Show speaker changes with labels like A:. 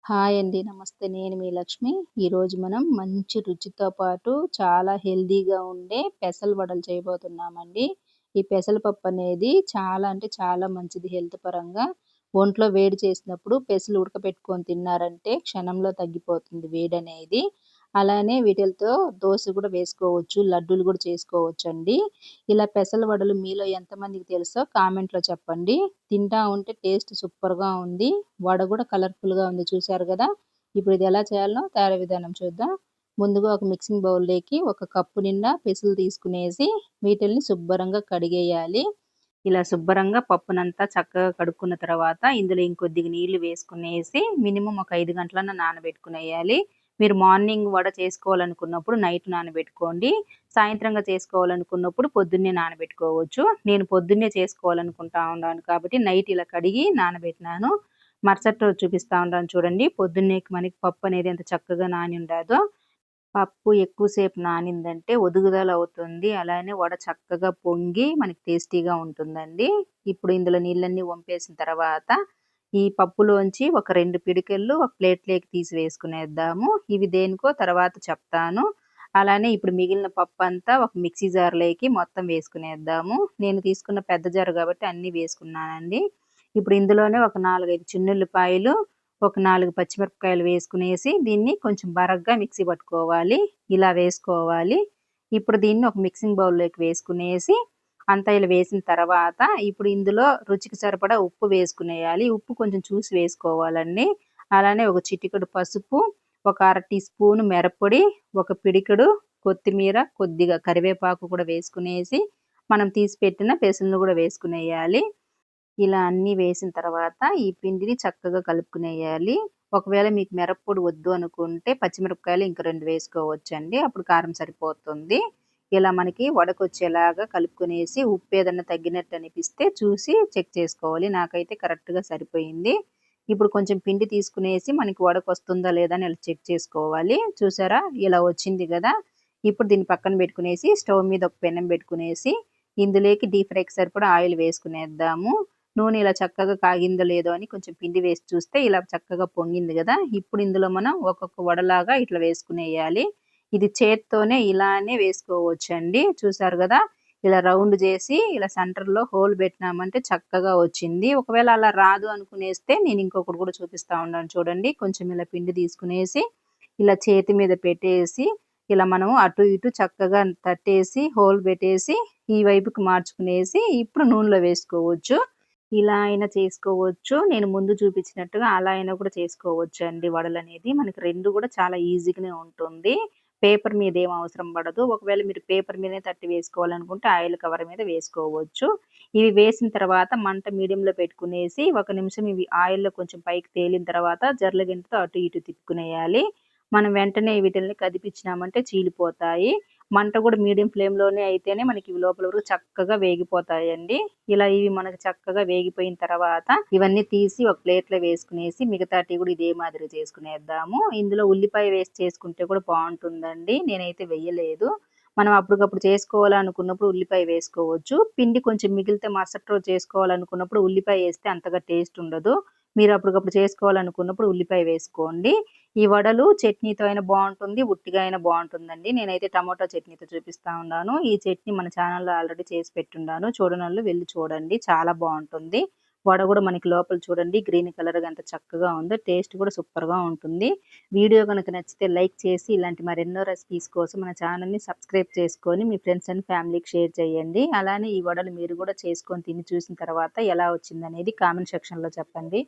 A: Hi అండి. నమస్తే. నేను మీ లక్ష్మి. ఈరోజు మనం మంచి రుచితో పాటు చాలా హెల్తీగా ఉండే పెసల వడలు చేయబోతున్నామండి. ఈ పెసలపప్పు అనేది చాలా అంటే చాలా మంచిది హెల్త్ పరంగా. ఒంట్లో వేడి చేసినప్పుడు పెసలు ఉడకపెట్టుకొని తిన్నారంటే క్షణంలో తగ్గిపోతుంది వేడనేది. అలానే వీటిలతో దోస కూడా వేసుకోవచ్చు. లడ్డూలు కూడా చేసుకోవచ్చండి. ఇలా పెసల వడలు మీలో ఎంతమందికి తెలుసో కామెంట్‌లో చెప్పండి. తింటా ఉంటే టేస్ట్ సూపర్‌గా ఉంది. వడ కూడా కలర్‌ఫుల్‌గా ఉంది చూసారు గదా! ఇప్పుడు ఇది ఎలా చేయాలో తయారీ విధానం చూద్దాం. ముందుగా ఒక మిక్సింగ్ బౌల్‌లోకి ఒక కప్పు నిండా పెసలు తీసుకునేసి వీటిల్ని శుభ్రంగా కడిగేయాలి. ఇలా శుభ్రంగా పప్పునంతా చక్కగా కడుక్కున్న తర్వాత ఇందులో ఇంకొద్దిగా నీళ్లు వేసుకునేసి మినిమమ్ ఒక 5 గంటలన్నా నానబెట్టుకునేయాలి. మీరు మార్నింగ్ వడ చేసుకోవాలనుకున్నప్పుడు నైట్ నానబెట్టుకోండి. సాయంత్రంగా చేసుకోవాలనుకున్నప్పుడు పొద్దున్నే నానబెట్టుకోవచ్చు. నేను పొద్దున్నే చేసుకోవాలనుకుంటా ఉన్నాను కాబట్టి నైట్ ఇలా కడిగి నానబెట్టినాను. మరుసటి రోజు చూపిస్తా ఉన్నాను చూడండి. పొద్దున్నే మనకి పప్పు అనేది ఎంత చక్కగా నాని ఉండాదో. పప్పు ఎక్కువ సేపు నానిందంటే ఒదుగుదల అవుతుంది. అలానే వడ చక్కగా పొంగి మనకి టేస్టీగా ఉంటుందండి. ఇప్పుడు ఇందులో నీళ్ళన్నీ వంపేసిన తర్వాత ఈ పప్పులోంచి ఒక 2 పిడికెళ్ళు ఒక ప్లేట్‌లోకి తీసి వేసుకునేద్దాము. ఇవి దేనికో తర్వాత చెప్తాను. అలానే ఇప్పుడు మిగిలిన పప్పంతా ఒక మిక్సీ జార్‌లోకి మొత్తం వేసుకునేద్దాము. నేను తీసుకున్న పెద్ద జార్ కాబట్టి అన్నీ వేసుకున్నానండి. ఇప్పుడు ఇందులోనే ఒక 4, 5 చిన్నుల్లిపాయలు, ఒక 4 పచ్చిమిరపకాయలు వేసుకునేసి దీన్ని కొంచెం బరగ్గా మిక్సీ పట్టుకోవాలి. ఇలా వేసుకోవాలి. ఇప్పుడు దీన్ని ఒక మిక్సింగ్ బౌల్‌లోకి వేసుకునేసి అంతా ఇలా వేసిన తర్వాత ఇప్పుడు ఇందులో రుచికి సరిపడా ఉప్పు వేసుకునేయాలి. ఉప్పు కొంచెం చూసి వేసుకోవాలండి. అలానే ఒక చిటికెడు పసుపు, ఒక అర టీ స్పూన్ మిరప్పొడి, ఒక పిడికెడు కొత్తిమీర, కొద్దిగా కరివేపాకు కూడా వేసుకునేసి మనం తీసి పెట్టిన పెసలను కూడా వేసుకునేయాలి. ఇలా అన్నీ వేసిన తర్వాత ఈ పిండిని చక్కగా కలుపుకునేయాలి. ఒకవేళ మీకు మిరప్పొడి వద్దు అనుకుంటే పచ్చిమిరపకాయలు ఇంక 2 వేసుకోవచ్చండి. అప్పుడు కారం సరిపోతుంది. ఇలా మనకి వడకొచ్చేలాగా కలుపుకునేసి ఉప్పు ఏదన్నా తగ్గినట్టు అనిపిస్తే చూసి చెక్ చేసుకోవాలి. నాకైతే కరెక్ట్‌గా సరిపోయింది. ఇప్పుడు కొంచెం పిండి తీసుకునేసి మనకి వడకొస్తుందా లేదా అని ఇలా చెక్ చేసుకోవాలి. చూసారా? ఇలా వచ్చింది గదా! ఇప్పుడు దీన్ని పక్కన పెట్టుకునేసి స్టవ్ మీద ఒక పెనం పెట్టుకునేసి ఇందులోకి డీప్ ఫ్రైకి సరిపడా ఆయిల్ వేసుకునేద్దాము. నూనె ఇలా చక్కగా కాగిందో లేదో అని కొంచెం పిండి వేసి చూస్తే ఇలా చక్కగా పొంగింది గదా! ఇప్పుడు ఇందులో మనం ఒక్కొక్క వడలాగా ఇట్లా వేసుకునేయాలి. ఇది చేత్తోనే ఇలానే వేసుకోవచ్చండి. చూసారు గదా! ఇలా రౌండ్ జేసి ఇలా సెంటర్‌లో హోల్ బెట్టినామంటే చక్కగా వచ్చింది. ఒకవేళ అలా రాదు అనుకునేస్తే నేను ఇంకొకటి కూడా చూపిస్తా ఉన్నాను చూడండి. కొంచెం ఇలా పిండి తీసుకునేసి ఇలా చేతి మీద పెట్టేసి ఇలా మనం అటు ఇటు చక్కగా తట్టేసి హోల్ బెట్టేసి ఈ వైపుకి మార్చుకునేసి ఇప్పుడు నూనెలో వేసుకోవచ్చు. ఇలా అయినా చేసుకోవచ్చు. నేను ముందు చూపించినట్టుగా అలా అయినా కూడా చేసుకోవచ్చండి వడలనేది. మనకి 2 కూడా చాలా ఈజీగానే ఉంటుంది. పేపర్ మీద ఏం అవసరం పడదు. ఒకవేళ మీరు పేపర్ మీదనే తట్టి వేసుకోవాలనుకుంటే ఆయిల్ కవర్ మీద వేసుకోవచ్చు. ఇవి వేసిన తర్వాత మంట మీడియంలో పెట్టుకునేసి ఒక నిమిషం ఇవి ఆయిల్‌లో కొంచెం పైకి తేలిన తర్వాత జర్ల గెంటుతో అటు ఇటు తిప్పుకునేయాలి. మనం వెంటనే వీటిల్ని కదిపిచ్చినామంటే చీలిపోతాయి. మంట కూడా మీడియం ఫ్లేమ్‌లోనే అయితేనే మనకి ఇవి లోపల వరకు చక్కగా వేగిపోతాయండి. ఇలా ఇవి మనకు చక్కగా వేగిపోయిన తర్వాత ఇవన్నీ తీసి ఒక ప్లేట్‌లో వేసుకునేసి మిగతాటివి కూడా ఇదే మాదిరిగా చేసుకునేద్దాము. ఇందులో ఉల్లిపాయ వేసి చేసుకుంటే కూడా బావుంటుందండి. నేనైతే వెయ్యలేదు. మనం అప్పటికప్పుడు చేసుకోవాలనుకున్నప్పుడు ఉల్లిపాయ వేసుకోవచ్చు. పిండి కొంచెం మిగిలితే మరుసటి రోజు చేసుకోవాలనుకున్నప్పుడు ఉల్లిపాయ ఏస్తే అంతగా టేస్ట్ ఉండదు. మీరు అప్పటికప్పుడు చేసుకోవాలనుకున్నప్పుడు ఉల్లిపాయ వేసుకోండి. ఈ వడలు చట్నీతో అయినా బావుంటుంది. ఉట్టిగా అయినా బావుంటుందండి. నేనైతే టమాటో చట్నీతో చూపిస్తా ఉన్నాను. ఈ చట్నీ మన ఛానెల్‌లో ఆల్రెడీ చేసి పెట్టుండాను. చూడనోళ్ళు వెళ్లి చూడండి. చాలా బావుంటుంది. వడ గూడా మనకి లోపల చూడండి గ్రీన్ కలర్‌గా ఎంత చక్కగా ఉందో. టేస్ట్ కూడా సూపర్‌గా ఉంటుంది. వీడియో గనుక నచ్చితే లైక్ చేసి ఇలాంటి మరెన్నో రెసిపీస్ కోసం మన ఛానెల్‌ని సబ్స్క్రైబ్ చేసుకొని మీ ఫ్రెండ్స్ అండ్ ఫ్యామిలీకి షేర్ చేయండి. అలానే ఈ వడలు మీరు కూడా చేసుకొని తిని చూసిన తర్వాత ఎలా వచ్చిందనేది కామెంట్ సెక్షన్‌లో చెప్పండి.